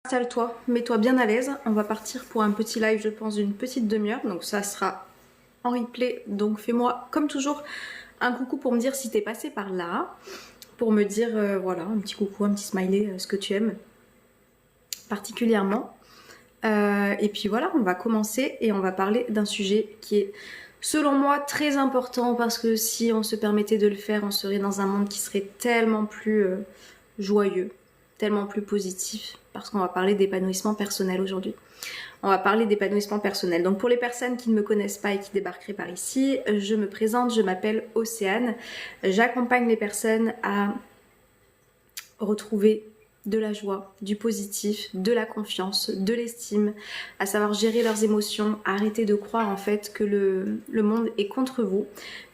Installe-toi, mets-toi bien à l'aise. On va partir pour un petit live, je pense, d'une petite demi-heure. Donc ça sera en replay. Donc fais-moi, comme toujours, un coucou pour me dire si t'es passé par là. Pour me dire, voilà, un petit coucou, un petit smiley, ce que tu aimes particulièrement. Et puis voilà, on va commencer et on va parler d'un sujet qui est, selon moi, très important. Parce que si on se permettait de le faire, on serait dans un monde qui serait tellement plus joyeux, tellement plus positif, parce qu'on va parler d'épanouissement personnel aujourd'hui. On va parler d'épanouissement personnel. Donc pour les personnes qui ne me connaissent pas et qui débarqueraient par ici, je me présente, je m'appelle Océane. J'accompagne les personnes à retrouver de la joie, du positif, de la confiance, de l'estime, à savoir gérer leurs émotions, à arrêter de croire en fait que le monde est contre vous,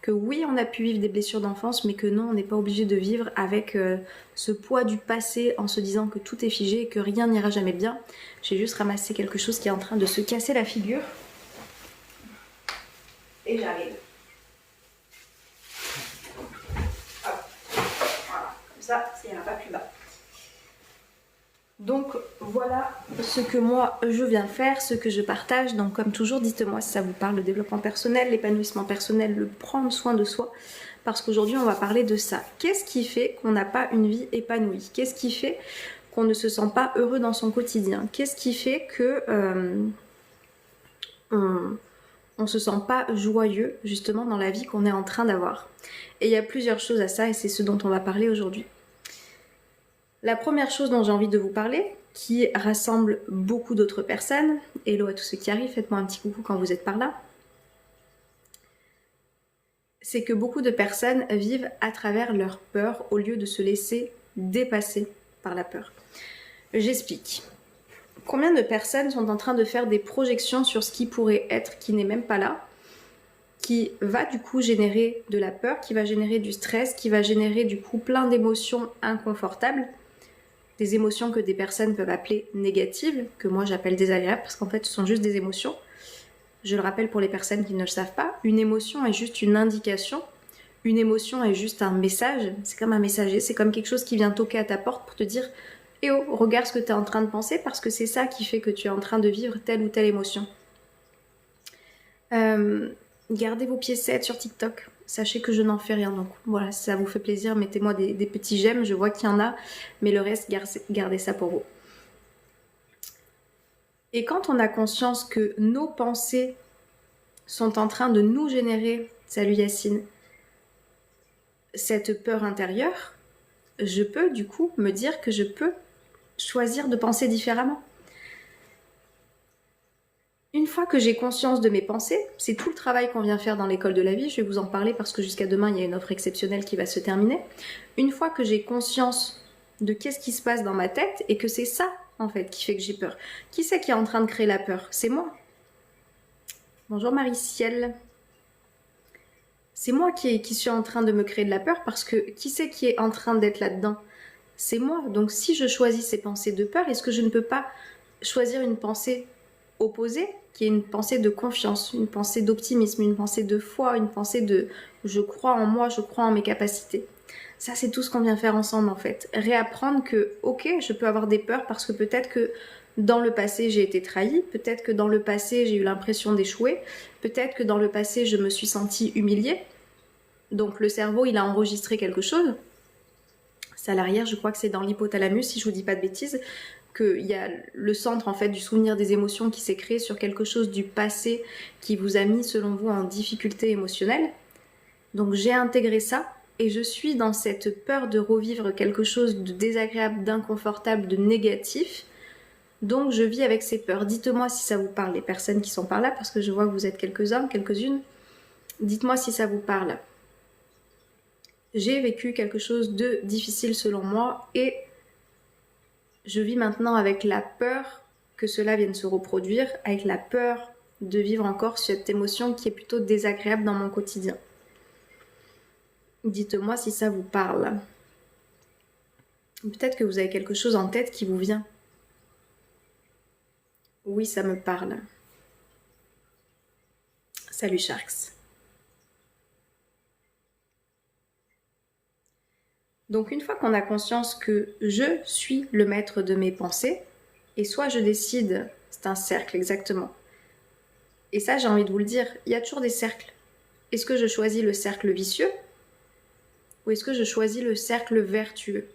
que oui on a pu vivre des blessures d'enfance mais que non on n'est pas obligé de vivre avec ce poids du passé en se disant que tout est figé et que rien n'ira jamais bien. J'ai juste ramassé quelque chose qui est en train de se casser la figure et j'arrive. Hop, voilà, comme ça ira pas plus bas. Donc voilà ce que moi je viens faire, ce que je partage. Donc comme toujours, dites-moi si ça vous parle, le développement personnel, l'épanouissement personnel, le prendre soin de soi. Parce qu'aujourd'hui on va parler de ça. Qu'est-ce qui fait qu'on n'a pas une vie épanouie? Qu'est-ce qui fait qu'on ne se sent pas heureux dans son quotidien? Qu'est-ce qui fait que on se sent pas joyeux justement dans la vie qu'on est en train d'avoir? Et il y a plusieurs choses à ça et c'est ce dont on va parler aujourd'hui. La première chose dont j'ai envie de vous parler, qui rassemble beaucoup d'autres personnes, hello à tous ceux qui arrivent, faites-moi un petit coucou quand vous êtes par là, c'est que beaucoup de personnes vivent à travers leur peur au lieu de se laisser dépasser par la peur. J'explique. Combien de personnes sont en train de faire des projections sur ce qui pourrait être, qui n'est même pas là, qui va du coup générer de la peur, qui va générer du stress, qui va générer du coup plein d'émotions inconfortables, des émotions que des personnes peuvent appeler négatives, que moi j'appelle désagréables, parce qu'en fait ce sont juste des émotions. Je le rappelle pour les personnes qui ne le savent pas, une émotion est juste une indication, une émotion est juste un message, c'est comme un messager, c'est comme quelque chose qui vient toquer à ta porte pour te dire « Eh oh, regarde ce que tu es en train de penser » parce que c'est ça qui fait que tu es en train de vivre telle ou telle émotion. Gardez vos pieds 7 sur TikTok. Sachez que je n'en fais rien, donc voilà, si ça vous fait plaisir, mettez-moi des petits j'aime, je vois qu'il y en a, mais le reste, gardez ça pour vous. Et quand on a conscience que nos pensées sont en train de nous générer, salut Yacine, cette peur intérieure, je peux du coup me dire que je peux choisir de penser différemment. Une fois que j'ai conscience de mes pensées, c'est tout le travail qu'on vient faire dans l'école de la vie, je vais vous en parler parce que jusqu'à demain, il y a une offre exceptionnelle qui va se terminer. Une fois que j'ai conscience de qu'est-ce qui se passe dans ma tête et que c'est ça, en fait, qui fait que j'ai peur. Qui c'est qui est en train de créer la peur? C'est moi. Bonjour Marie-Ciel. C'est moi qui suis en train de me créer de la peur parce que qui c'est qui est en train d'être là-dedans? C'est moi. Donc si je choisis ces pensées de peur, est-ce que je ne peux pas choisir une pensée opposée qui est une pensée de confiance, une pensée d'optimisme, une pensée de foi, une pensée de je crois en moi, je crois en mes capacités. Ça, c'est tout ce qu'on vient faire ensemble en fait. Réapprendre que, ok, je peux avoir des peurs parce que peut-être que dans le passé j'ai été trahie, peut-être que dans le passé j'ai eu l'impression d'échouer, peut-être que dans le passé je me suis sentie humiliée. Donc le cerveau, il a enregistré quelque chose. C'est à l'arrière, je crois que c'est dans l'hypothalamus, si je vous dis pas de bêtises, qu'il y a le centre en fait du souvenir des émotions qui s'est créé sur quelque chose du passé qui vous a mis selon vous en difficulté émotionnelle. Donc j'ai intégré ça et je suis dans cette peur de revivre quelque chose de désagréable, d'inconfortable, de négatif. Donc je vis avec ces peurs. Dites-moi si ça vous parle, les personnes qui sont par là, parce que je vois que vous êtes quelques-uns, quelques-unes. Dites-moi si ça vous parle. J'ai vécu quelque chose de difficile selon moi et je vis maintenant avec la peur que cela vienne se reproduire, avec la peur de vivre encore cette émotion qui est plutôt désagréable dans mon quotidien. Dites-moi si ça vous parle. Peut-être que vous avez quelque chose en tête qui vous vient. Oui, ça me parle. Salut Sharks. Donc une fois qu'on a conscience que je suis le maître de mes pensées, Et soit je décide, c'est un cercle exactement. Et ça, j'ai envie de vous le dire, il y a toujours des cercles. Est-ce que je choisis le cercle vicieux ou est-ce que je choisis le cercle vertueux?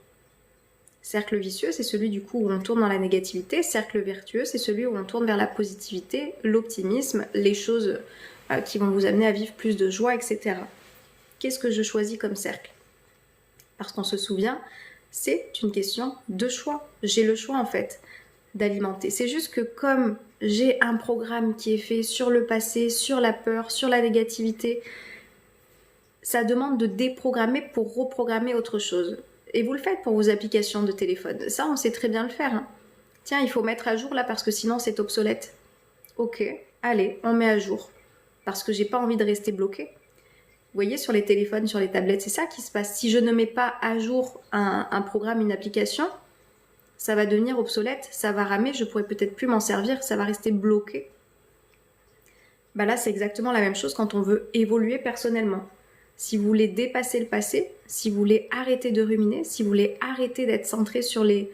Cercle vicieux, c'est celui du coup où on tourne dans la négativité. Cercle vertueux, c'est celui où on tourne vers la positivité, l'optimisme, les choses qui vont vous amener à vivre plus de joie, etc. Qu'est-ce que je choisis comme cercle? Parce qu'on se souvient, c'est une question de choix. J'ai le choix en fait d'alimenter. C'est juste que comme j'ai un programme qui est fait sur le passé, sur la peur, sur la négativité, ça demande de déprogrammer pour reprogrammer autre chose. Et vous le faites pour vos applications de téléphone. Ça, on sait très bien le faire. Hein. Tiens, il faut mettre à jour là parce que sinon c'est obsolète. Ok, allez, on met à jour. Parce que j'ai pas envie de rester bloqué. Vous voyez, sur les téléphones, sur les tablettes, c'est ça qui se passe. Si je ne mets pas à jour un programme, une application, ça va devenir obsolète, ça va ramer, je pourrais peut-être plus m'en servir, ça va rester bloqué. Bah là, c'est exactement la même chose quand on veut évoluer personnellement. Si vous voulez dépasser le passé, si vous voulez arrêter de ruminer, si vous voulez arrêter d'être centré sur les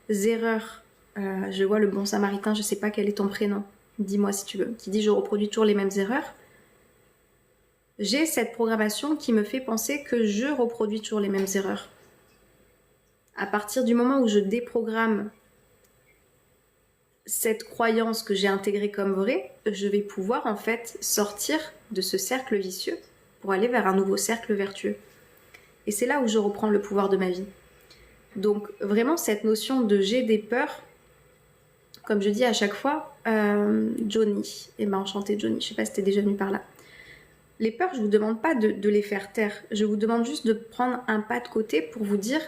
erreurs, je vois le bon samaritain, je sais pas quel est ton prénom, dis-moi si tu veux, qui dit je reproduis toujours les mêmes erreurs. J'ai cette programmation qui me fait penser que je reproduis toujours les mêmes erreurs. À partir du moment où je déprogramme cette croyance que j'ai intégrée comme vraie, je vais pouvoir en fait sortir de ce cercle vicieux pour aller vers un nouveau cercle vertueux. Et c'est là où je reprends le pouvoir de ma vie. Donc vraiment cette notion de j'ai des peurs, comme je dis à chaque fois, Johnny, et ben enchanté Johnny, je sais pas si t'es déjà venu par là. Les peurs, je vous demande pas de les faire taire, je vous demande juste de prendre un pas de côté pour vous dire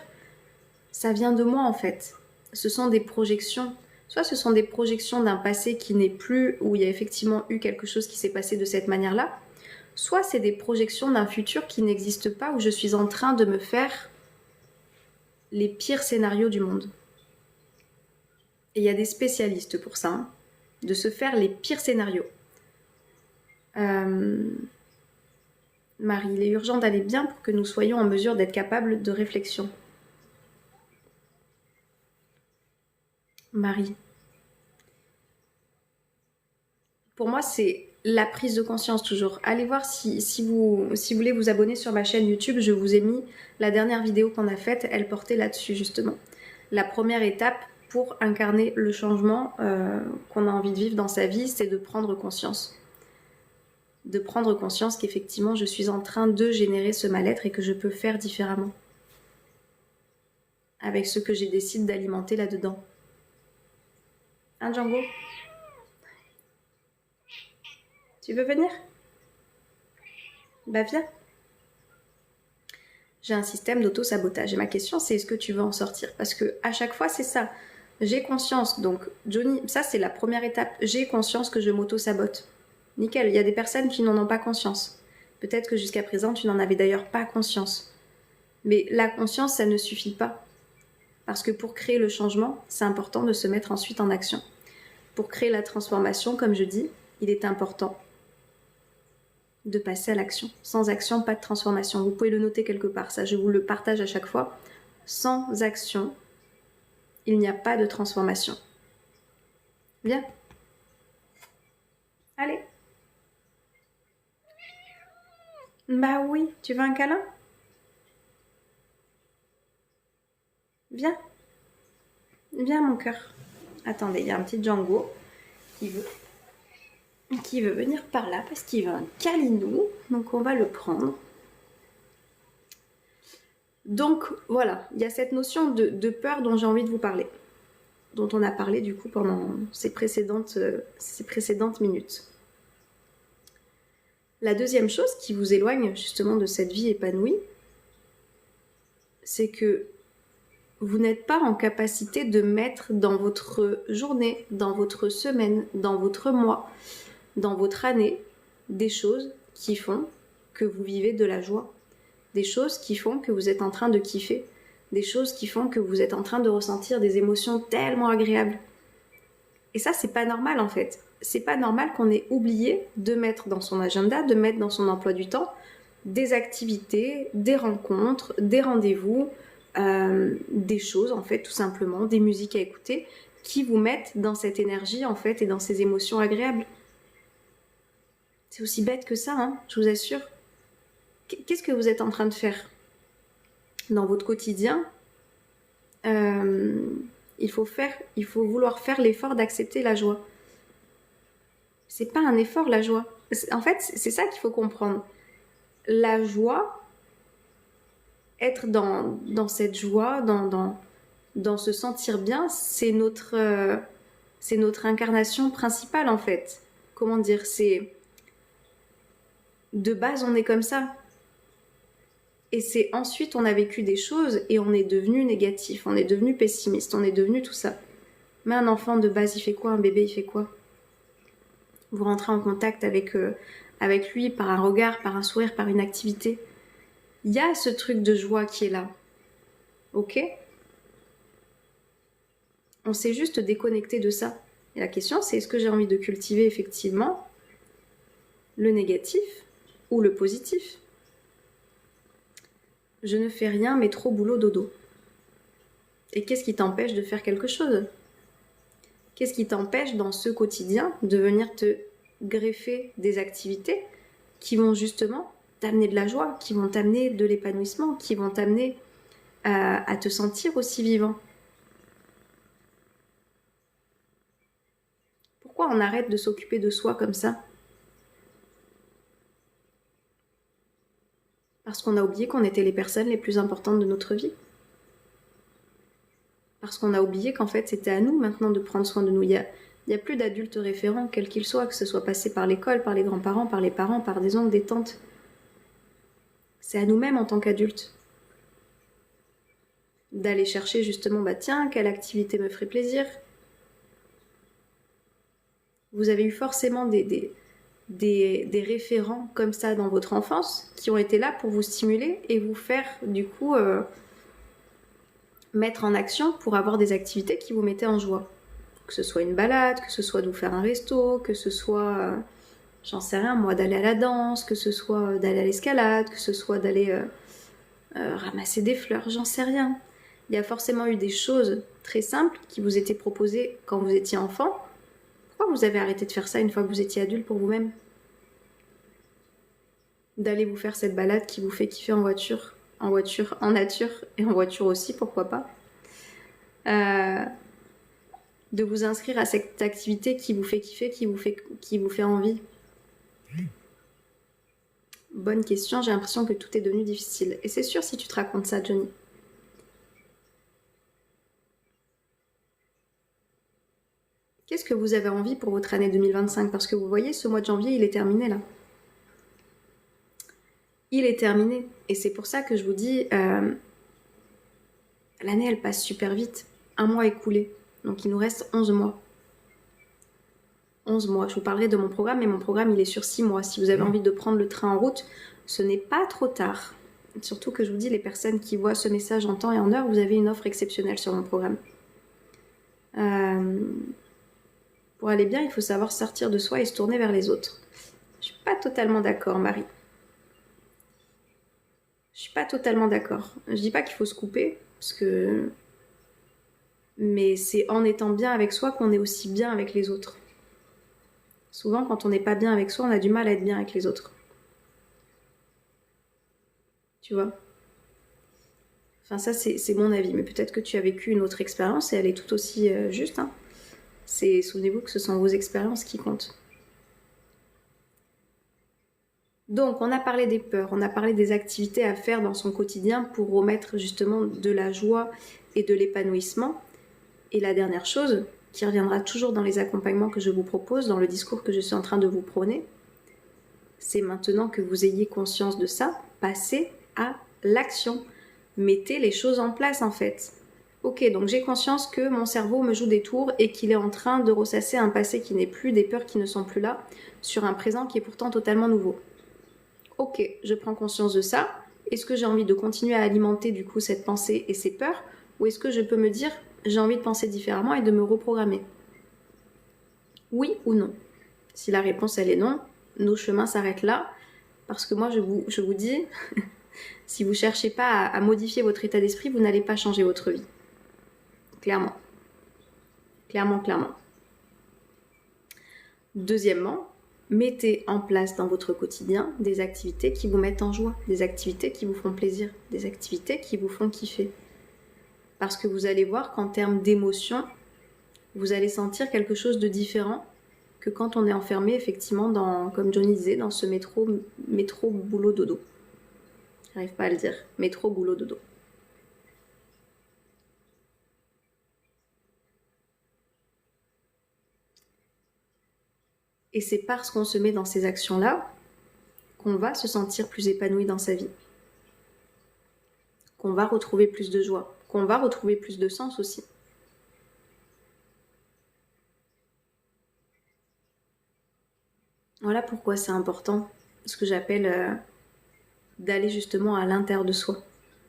ça vient de moi en fait. Ce sont des projections. Soit ce sont des projections d'un passé qui n'est plus, où il y a effectivement eu quelque chose qui s'est passé de cette manière-là, soit c'est des projections d'un futur qui n'existe pas, où je suis en train de me faire les pires scénarios du monde. Et il y a des spécialistes pour ça, hein, de se faire les pires scénarios. Marie, il est urgent d'aller bien pour que nous soyons en mesure d'être capables de réflexion. Marie. Pour moi, c'est la prise de conscience toujours. Allez voir si vous voulez vous abonner sur ma chaîne YouTube, je vous ai mis la dernière vidéo qu'on a faite, elle portait là-dessus justement. La première étape pour incarner le changement qu'on a envie de vivre dans sa vie, c'est de prendre conscience. De prendre conscience qu'effectivement, je suis en train de générer ce mal-être et que je peux faire différemment. Avec ce que j'ai décidé d'alimenter là-dedans. Hein, Django ? Tu veux venir? Bah viens. J'ai un système d'auto-sabotage et ma question c'est est-ce que tu veux en sortir? Parce que à chaque fois c'est ça. J'ai conscience, donc Johnny, ça c'est la première étape. J'ai conscience que je m'auto-sabote. Nickel, il y a des personnes qui n'en ont pas conscience. Peut-être que jusqu'à présent tu n'en avais d'ailleurs pas conscience. Mais la conscience ça ne suffit pas. Parce que pour créer le changement, c'est important de se mettre ensuite en action. Pour créer la transformation, comme je dis, il est important de passer à l'action. Sans action, pas de transformation. Vous pouvez le noter quelque part, ça je vous le partage à chaque fois. Sans action, il n'y a pas de transformation. Viens. Allez. Bah oui, tu veux un câlin? Viens. Viens mon cœur. Attendez, il y a un petit Django qui veut venir par là parce qu'il veut un câlinou. Donc on va le prendre. Donc voilà, il y a cette notion de peur dont j'ai envie de vous parler. Dont on a parlé du coup pendant ces précédentes minutes. La deuxième chose qui vous éloigne justement de cette vie épanouie, c'est que vous n'êtes pas en capacité de mettre dans votre journée, dans votre semaine, dans votre mois, dans votre année, des choses qui font que vous vivez de la joie, des choses qui font que vous êtes en train de kiffer, des choses qui font que vous êtes en train de ressentir des émotions tellement agréables. Et ça, c'est pas normal en fait. C'est pas normal qu'on ait oublié de mettre dans son agenda, de mettre dans son emploi du temps des activités, des rencontres, des rendez-vous, des choses en fait tout simplement, des musiques à écouter qui vous mettent dans cette énergie en fait et dans ces émotions agréables. C'est aussi bête que ça, hein, je vous assure. Qu'est-ce que vous êtes en train de faire dans votre quotidien? Il faut vouloir faire l'effort d'accepter la joie. C'est pas un effort, la joie. En fait, c'est ça qu'il faut comprendre. La joie, être dans cette joie, dans se sentir bien, c'est notre incarnation principale en fait. Comment dire, c'est de base on est comme ça. Et c'est ensuite on a vécu des choses et on est devenu négatif, on est devenu pessimiste, on est devenu tout ça. Mais un enfant de base il fait quoi? Un bébé il fait quoi? Vous rentrez en contact avec lui par un regard, par un sourire, par une activité. Il y a ce truc de joie qui est là. Ok? On s'est juste déconnecté de ça. Et la question c'est est-ce que j'ai envie de cultiver effectivement le négatif ou le positif? Je ne fais rien mais trop boulot dodo. Et qu'est-ce qui t'empêche de faire quelque chose? Qu'est-ce qui t'empêche dans ce quotidien de venir te greffer des activités qui vont justement t'amener de la joie, qui vont t'amener de l'épanouissement, qui vont t'amener à te sentir aussi vivant? Pourquoi on arrête de s'occuper de soi comme ça? Parce qu'on a oublié qu'on était les personnes les plus importantes de notre vie. Parce qu'on a oublié qu'en fait c'était à nous maintenant de prendre soin de nous. Il y a plus d'adultes référents, quels qu'ils soient, que ce soit passé par l'école, par les grands-parents, par les parents, par des oncles, des tantes. C'est à nous-mêmes en tant qu'adultes d'aller chercher justement, tiens, quelle activité me ferait plaisir? Vous avez eu forcément des référents comme ça dans votre enfance qui ont été là pour vous stimuler et vous faire du coup mettre en action pour avoir des activités qui vous mettaient en joie. Que ce soit une balade, que ce soit de vous faire un resto, que ce soit, j'en sais rien moi, d'aller à la danse, que ce soit d'aller à l'escalade, que ce soit d'aller ramasser des fleurs, j'en sais rien. Il y a forcément eu des choses très simples qui vous étaient proposées quand vous étiez enfant. Pourquoi vous avez arrêté de faire ça une fois que vous étiez adulte pour vous-même? D'aller vous faire cette balade qui vous fait kiffer en voiture, en nature et en voiture aussi, pourquoi pas. De vous inscrire à cette activité qui vous fait kiffer, qui vous fait envie. Bonne question, j'ai l'impression que tout est devenu difficile. Et c'est sûr si tu te racontes ça, Johnny. Qu'est-ce que vous avez envie pour votre année 2025? Parce que vous voyez, ce mois de janvier, il est terminé là. Il est terminé. Et c'est pour ça que je vous dis, l'année, elle passe super vite. Un mois écoulé. Donc il nous reste 11 mois. 11 mois. Je vous parlerai de mon programme, mais mon programme, il est sur 6 mois. Si vous avez envie de prendre le train en route, ce n'est pas trop tard. Surtout que je vous dis, les personnes qui voient ce message en temps et en heure, vous avez une offre exceptionnelle sur mon programme. Pour aller bien, il faut savoir sortir de soi et se tourner vers les autres. Je suis pas totalement d'accord, Marie. Je suis pas totalement d'accord. Je dis pas qu'il faut se couper, parce que... Mais c'est en étant bien avec soi qu'on est aussi bien avec les autres. Souvent, quand on n'est pas bien avec soi, on a du mal à être bien avec les autres. Tu vois? Enfin, ça, c'est mon avis. Mais peut-être que tu as vécu une autre expérience et elle est tout aussi juste. Hein. Souvenez-vous que ce sont vos expériences qui comptent. Donc, on a parlé des peurs, on a parlé des activités à faire dans son quotidien pour remettre justement de la joie et de l'épanouissement. Et la dernière chose, qui reviendra toujours dans les accompagnements que je vous propose, dans le discours que je suis en train de vous prôner, c'est maintenant que vous ayez conscience de ça, passez à l'action. Mettez les choses en place en fait. Ok, donc j'ai conscience que mon cerveau me joue des tours et qu'il est en train de ressasser un passé qui n'est plus, des peurs qui ne sont plus là, sur un présent qui est pourtant totalement nouveau. Ok, je prends conscience de ça. Est-ce que j'ai envie de continuer à alimenter du coup cette pensée et ces peurs? Ou est-ce que je peux me dire, j'ai envie de penser différemment et de me reprogrammer? Oui ou non? Si la réponse elle est non, nos chemins s'arrêtent là. Parce que moi je vous dis, si vous ne cherchez pas à modifier votre état d'esprit, vous n'allez pas changer votre vie. Clairement. Clairement, clairement. Deuxièmement, mettez en place dans votre quotidien des activités qui vous mettent en joie, des activités qui vous font plaisir, des activités qui vous font kiffer. Parce que vous allez voir qu'en termes d'émotion, vous allez sentir quelque chose de différent que quand on est enfermé effectivement dans, comme Johnny disait, dans ce métro boulot dodo. J'arrive pas à le dire, métro boulot dodo. Et c'est parce qu'on se met dans ces actions-là qu'on va se sentir plus épanoui dans sa vie. Qu'on va retrouver plus de joie, qu'on va retrouver plus de sens aussi. Voilà pourquoi c'est important, ce que j'appelle d'aller justement à l'intérieur de soi,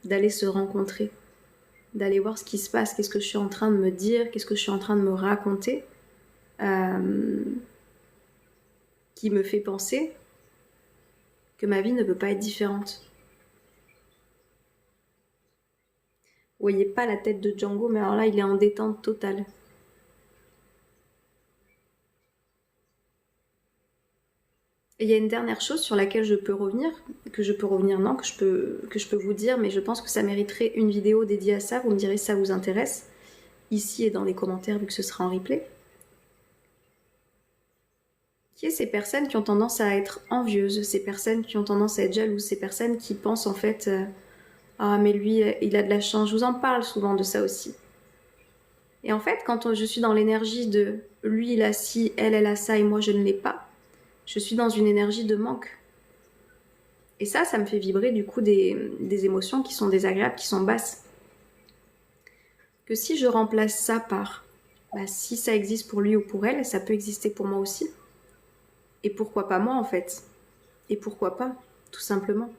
d'aller se rencontrer, d'aller voir ce qui se passe, qu'est-ce que je suis en train de me dire, qu'est-ce que je suis en train de me raconter, qui me fait penser que ma vie ne peut pas être différente. Vous voyez pas la tête de Django, mais alors là, il est en détente totale. Et il y a une dernière chose sur laquelle je peux revenir, que je peux vous dire, mais je pense que ça mériterait une vidéo dédiée à ça. Vous me direz si ça vous intéresse, ici et dans les commentaires, vu que ce sera en replay. Qui est ces personnes qui ont tendance à être envieuses, ces personnes qui ont tendance à être jalouses, ces personnes qui pensent en fait ah mais lui il a de la chance. Je vous en parle souvent de ça aussi. Et en fait quand je suis dans l'énergie de lui il a ci, elle a ça et moi je ne l'ai pas, je suis dans une énergie de manque. Et ça me fait vibrer du coup des émotions qui sont désagréables, qui sont basses. Que si je remplace ça par si ça existe pour lui ou pour elle, ça peut exister pour moi aussi. Et pourquoi pas moi en fait? Et pourquoi pas, tout simplement?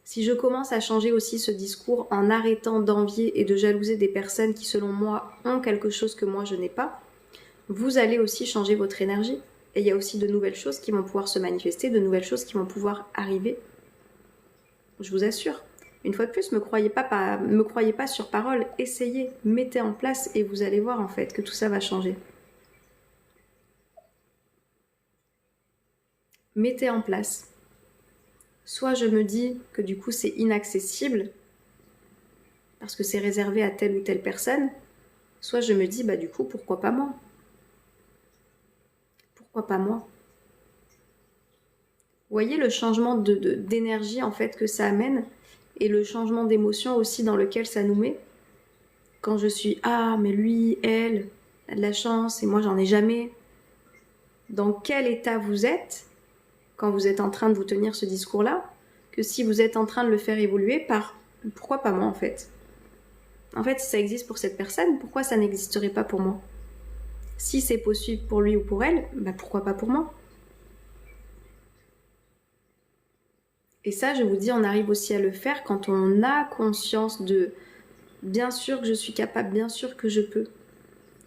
Si je commence à changer aussi ce discours en arrêtant d'envier et de jalouser des personnes qui selon moi ont quelque chose que moi je n'ai pas, vous allez aussi changer votre énergie. Et il y a aussi de nouvelles choses qui vont pouvoir se manifester, de nouvelles choses qui vont pouvoir arriver. Je vous assure. Une fois de plus, me croyez pas sur parole, essayez, mettez en place et vous allez voir en fait que tout ça va changer. Mettez en place. Soit je me dis que du coup c'est inaccessible parce que c'est réservé à telle ou telle personne, soit je me dis du coup pourquoi pas moi? Pourquoi pas moi? Vous voyez le changement d'énergie en fait que ça amène et le changement d'émotion aussi dans lequel ça nous met. Quand je suis ah mais lui, elle a de la chance et moi j'en ai jamais. Dans quel état vous êtes quand vous êtes en train de vous tenir ce discours-là, que si vous êtes en train de le faire évoluer par pourquoi pas moi en fait? En fait, si ça existe pour cette personne, pourquoi ça n'existerait pas pour moi? Si c'est possible pour lui ou pour elle, pourquoi pas pour moi? Et ça, je vous dis, on arrive aussi à le faire quand on a conscience de bien sûr que je suis capable, bien sûr que je peux.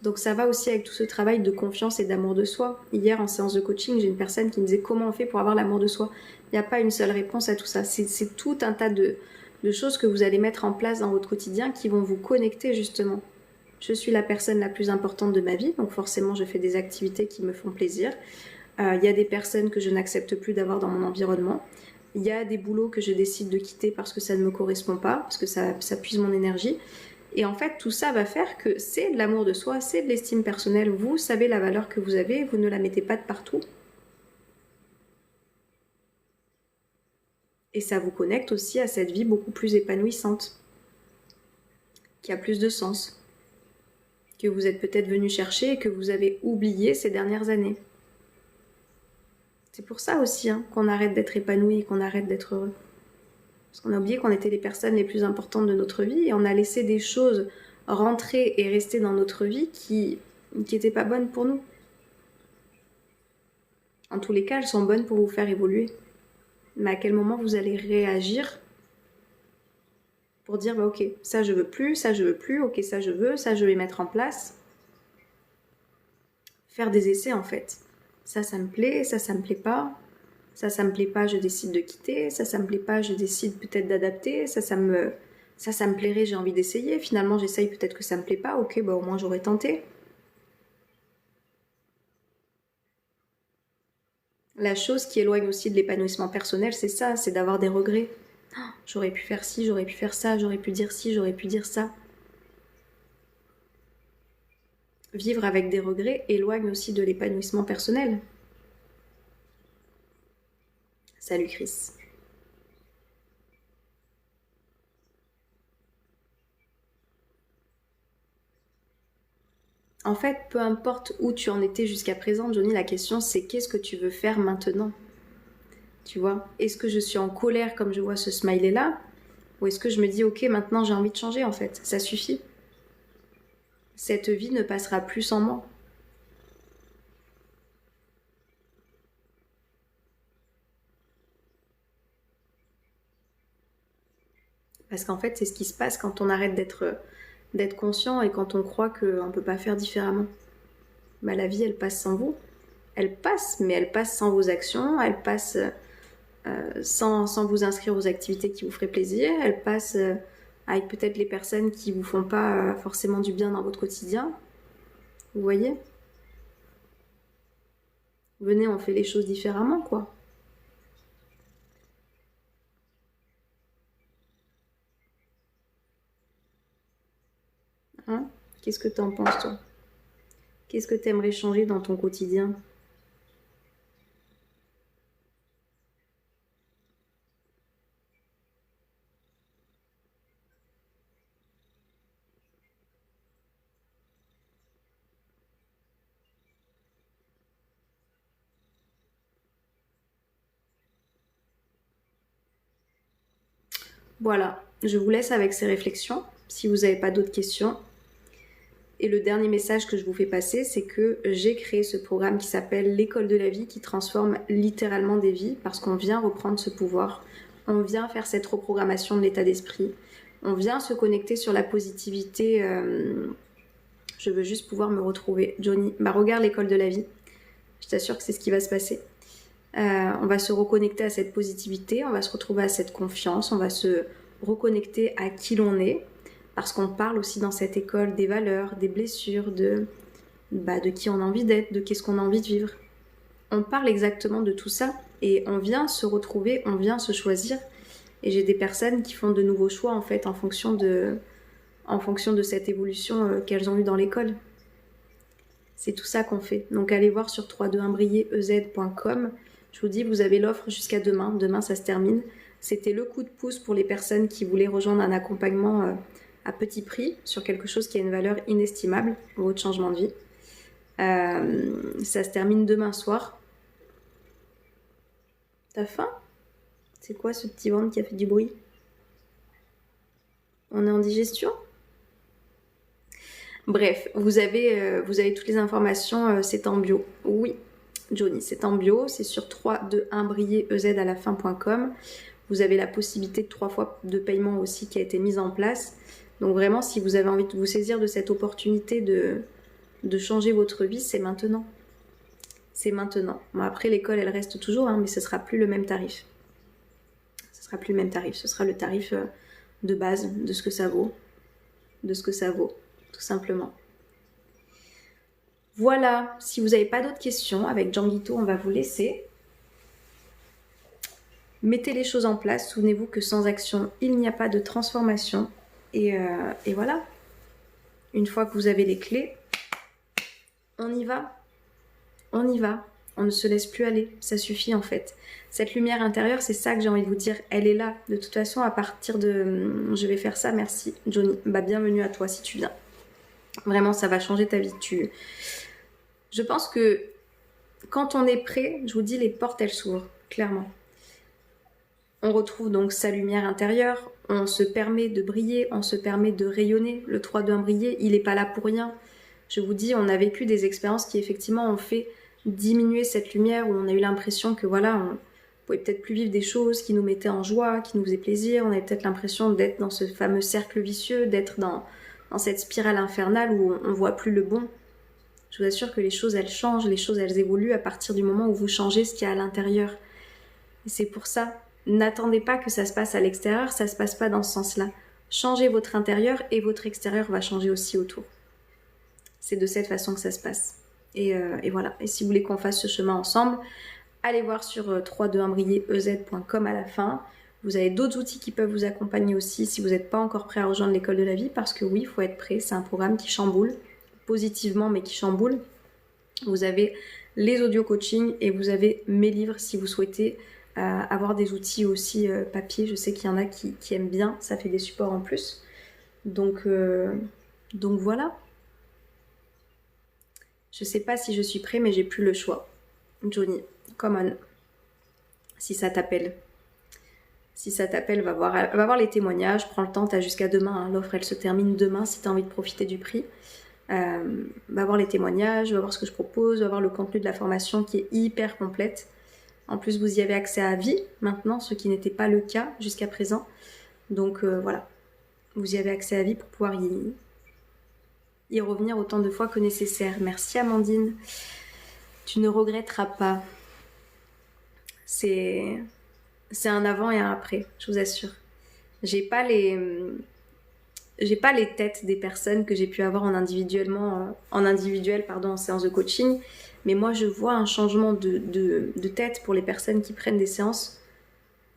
Donc ça va aussi avec tout ce travail de confiance et d'amour de soi. Hier, en séance de coaching, j'ai une personne qui me disait comment on fait pour avoir l'amour de soi. Il n'y a pas une seule réponse à tout ça. C'est tout un tas de choses que vous allez mettre en place dans votre quotidien qui vont vous connecter justement. Je suis la personne la plus importante de ma vie, donc forcément je fais des activités qui me font plaisir. Il y a des personnes que je n'accepte plus d'avoir dans mon environnement. Il y a des boulots que je décide de quitter parce que ça ne me correspond pas, parce que ça puise mon énergie. Et en fait, tout ça va faire que c'est de l'amour de soi, c'est de l'estime personnelle. Vous savez la valeur que vous avez, vous ne la mettez pas de partout. Et ça vous connecte aussi à cette vie beaucoup plus épanouissante, qui a plus de sens, que vous êtes peut-être venu chercher et que vous avez oublié ces dernières années. C'est pour ça aussi qu'on arrête d'être épanoui, qu'on arrête d'être heureux. Parce qu'on a oublié qu'on était les personnes les plus importantes de notre vie et on a laissé des choses rentrer et rester dans notre vie qui n'étaient pas bonnes pour nous. En tous les cas, elles sont bonnes pour vous faire évoluer. Mais à quel moment vous allez réagir pour dire ok, ça je veux plus, ok ça je veux, ça je vais mettre en place. Faire des essais en fait. Ça me plaît, ça me plaît pas. Ça me plaît pas, je décide de quitter. Ça me plaît pas, je décide peut-être d'adapter. Ça Ça me plairait, j'ai envie d'essayer. Finalement, j'essaye, peut-être que ça me plaît pas. Ok, bah au moins j'aurais tenté. La chose qui éloigne aussi de l'épanouissement personnel, c'est ça, c'est d'avoir des regrets. Oh, j'aurais pu faire ci, j'aurais pu faire ça, j'aurais pu dire ci, j'aurais pu dire ça. Vivre avec des regrets éloigne aussi de l'épanouissement personnel. Salut Chris. En fait, peu importe où tu en étais jusqu'à présent, Johnny, la question c'est qu'est-ce que tu veux faire maintenant? Tu vois, est-ce que je suis en colère comme je vois ce smiley là? Ou est-ce que je me dis ok, maintenant j'ai envie de changer en fait, ça suffit. Cette vie ne passera plus sans moi. Parce qu'en fait, c'est ce qui se passe quand on arrête d'être conscient et quand on croit qu'on ne peut pas faire différemment. Bah, la vie, elle passe sans vous. Elle passe, mais elle passe sans vos actions, elle passe sans vous inscrire aux activités qui vous feraient plaisir, elle passe avec peut-être les personnes qui vous font pas forcément du bien dans votre quotidien. Vous voyez? Venez, on fait les choses différemment, quoi. Hein? Qu'est-ce que t'en penses, toi? Qu'est-ce que t'aimerais changer dans ton quotidien? Voilà, je vous laisse avec ces réflexions, si vous n'avez pas d'autres questions. Et le dernier message que je vous fais passer, c'est que j'ai créé ce programme qui s'appelle l'école de la vie, qui transforme littéralement des vies, parce qu'on vient reprendre ce pouvoir, on vient faire cette reprogrammation de l'état d'esprit, on vient se connecter sur la positivité. Je veux juste pouvoir me retrouver. Johnny, bah regarde l'école de la vie, je t'assure que c'est ce qui va se passer. On va se reconnecter à cette positivité, on va se retrouver à cette confiance, on va se reconnecter à qui l'on est, parce qu'on parle aussi dans cette école des valeurs, des blessures, de qui on a envie d'être, de qu'est-ce qu'on a envie de vivre. On parle exactement de tout ça et on vient se retrouver, on vient se choisir. Et j'ai des personnes qui font de nouveaux choix en fait en fonction de cette évolution qu'elles ont eue dans l'école. C'est tout ça qu'on fait. Donc allez voir sur www.briller.ez.com. Je vous dis, vous avez l'offre jusqu'à demain. Demain, ça se termine. C'était le coup de pouce pour les personnes qui voulaient rejoindre un accompagnement à petit prix sur quelque chose qui a une valeur inestimable pour votre changement de vie. Ça se termine demain soir. T'as faim? C'est quoi ce petit ventre qui a fait du bruit? On est en digestion? Bref, vous avez toutes les informations, c'est en bio. Oui, Johnny, c'est en bio, c'est sur 321briller.ez@la-fin.com. Vous avez la possibilité de 3 fois de paiement aussi qui a été mise en place. Donc vraiment, si vous avez envie de vous saisir de cette opportunité de changer votre vie, c'est maintenant. C'est maintenant. Bon, après, l'école, elle reste toujours, hein, mais ce sera plus le même tarif. Ce sera plus le même tarif. Ce sera le tarif de base de ce que ça vaut. De ce que ça vaut, tout simplement. Voilà, si vous n'avez pas d'autres questions, avec Djanguito, on va vous laisser. Mettez les choses en place. Souvenez-vous que sans action, il n'y a pas de transformation. Et voilà. Une fois que vous avez les clés, on y va. On y va. On ne se laisse plus aller. Ça suffit en fait. Cette lumière intérieure, c'est ça que j'ai envie de vous dire. Elle est là. De toute façon, à partir de... Je vais faire ça. Merci, Johnny. Bah, bienvenue à toi si tu viens. Vraiment, ça va changer ta vie. Je pense que quand on est prêt, je vous dis, les portes, elles s'ouvrent. Clairement. On retrouve donc sa lumière intérieure. On se permet de briller. On se permet de rayonner. Le 3-2-1 briller, il n'est pas là pour rien. Je vous dis, on a vécu des expériences qui effectivement ont fait diminuer cette lumière, où on a eu l'impression que voilà, on pouvait peut-être plus vivre des choses qui nous mettaient en joie, qui nous faisaient plaisir. On avait peut-être l'impression d'être dans ce fameux cercle vicieux, d'être dans cette spirale infernale où on voit plus le bon. Je vous assure que les choses, elles changent, les choses, elles évoluent à partir du moment où vous changez ce qu'il y a à l'intérieur. Et c'est pour ça, n'attendez pas que ça se passe à l'extérieur, ça se passe pas dans ce sens-là. changez votre intérieur et votre extérieur va changer aussi autour. C'est de cette façon que ça se passe. Et voilà. Et si vous voulez qu'on fasse ce chemin ensemble, allez voir sur www.briller.ez.com à la fin. Vous avez d'autres outils qui peuvent vous accompagner aussi si vous n'êtes pas encore prêt à rejoindre l'école de la vie, parce que oui, il faut être prêt. C'est un programme qui chamboule, positivement, mais qui chamboule. Vous avez les audio coaching et vous avez mes livres si vous souhaitez avoir des outils aussi papier. Je sais qu'il y en a qui aiment bien, ça fait des supports en plus. Donc voilà. Je sais pas si je suis prêt, mais j'ai plus le choix. Johnny, come on. Si ça t'appelle. Si ça t'appelle, va voir les témoignages. Prends le temps, t'as jusqu'à demain. Hein. L'offre, elle se termine demain si t'as envie de profiter du prix. Va voir les témoignages, va voir ce que je propose, va voir le contenu de la formation qui est hyper complète. En plus, vous y avez accès à vie maintenant, ce qui n'était pas le cas jusqu'à présent. Donc voilà, vous y avez accès à vie pour pouvoir y revenir autant de fois que nécessaire. Merci Amandine. Tu ne regretteras pas. C'est un avant et un après, je vous assure. J'ai pas les têtes des personnes que j'ai pu avoir en individuel, en séance de coaching, mais moi je vois un changement de tête pour les personnes qui prennent des séances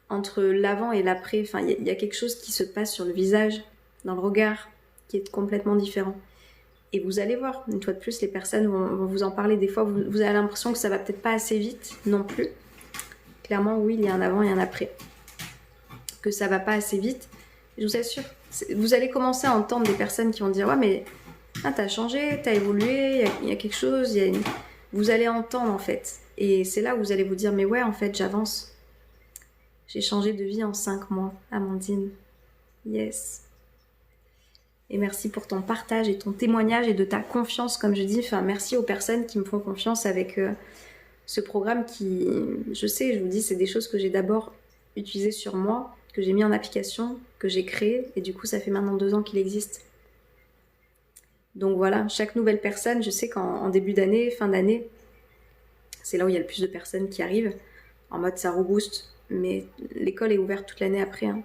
entre l'avant et l'après. Enfin, il y a quelque chose qui se passe sur le visage, dans le regard, qui est complètement différent. Et vous allez voir, une fois de plus, les personnes vont vous en parler. Des fois, vous avez l'impression que ça va peut-être pas assez vite non plus. Clairement, oui, il y a un avant et un après. Que ça va pas assez vite, je vous assure. Vous allez commencer à entendre des personnes qui vont dire « Ouais, mais t'as changé, t'as évolué, il y a quelque chose. » Vous allez entendre en fait. Et c'est là où vous allez vous dire « Mais ouais, en fait, j'avance. J'ai changé de vie en 5 mois, Amandine. Yes. » Et merci pour ton partage et ton témoignage et de ta confiance, comme je dis. Enfin, merci aux personnes qui me font confiance avec ce programme qui, je sais, je vous dis, c'est des choses que j'ai d'abord utilisées sur moi, que j'ai mis en application, que j'ai créé. Et du coup, ça fait maintenant 2 ans qu'il existe. Donc voilà, chaque nouvelle personne, je sais qu'en début d'année, fin d'année, c'est là où il y a le plus de personnes qui arrivent. En mode, ça rebooste. Mais l'école est ouverte toute l'année après, hein.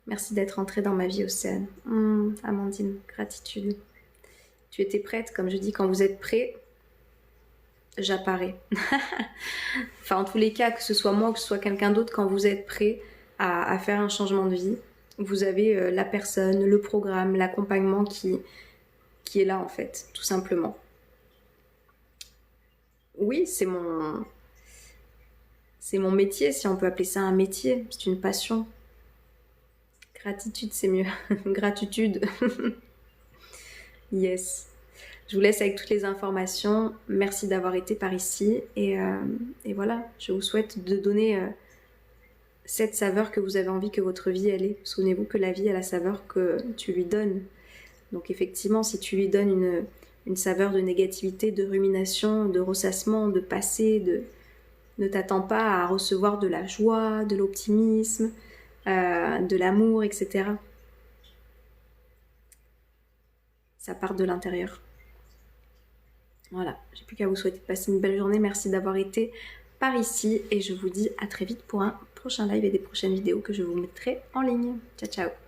Merci d'être entrée dans ma vie, Océane. Amandine, gratitude. Tu étais prête, comme je dis, quand vous êtes prêts, j'apparais. Enfin, en tous les cas, que ce soit moi ou que ce soit quelqu'un d'autre, quand vous êtes prêt à faire un changement de vie, vous avez la personne, le programme, l'accompagnement qui est là, en fait, tout simplement. Oui, c'est mon métier, si on peut appeler ça un métier. C'est une passion. Gratitude, c'est mieux. Gratitude. Yes. Je vous laisse avec toutes les informations. Merci d'avoir été par ici. Et voilà, je vous souhaite de donner cette saveur que vous avez envie que votre vie elle ait. Souvenez-vous que la vie a la saveur que tu lui donnes. Donc effectivement, si tu lui donnes une saveur de négativité, de rumination, de ressassement, de passé, ne t'attends pas à recevoir de la joie, de l'optimisme, de l'amour, etc. Ça part de l'intérieur. Voilà, j'ai plus qu'à vous souhaiter de passer une belle journée. Merci d'avoir été par ici et je vous dis à très vite pour un prochain live et des prochaines vidéos que je vous mettrai en ligne. Ciao, ciao.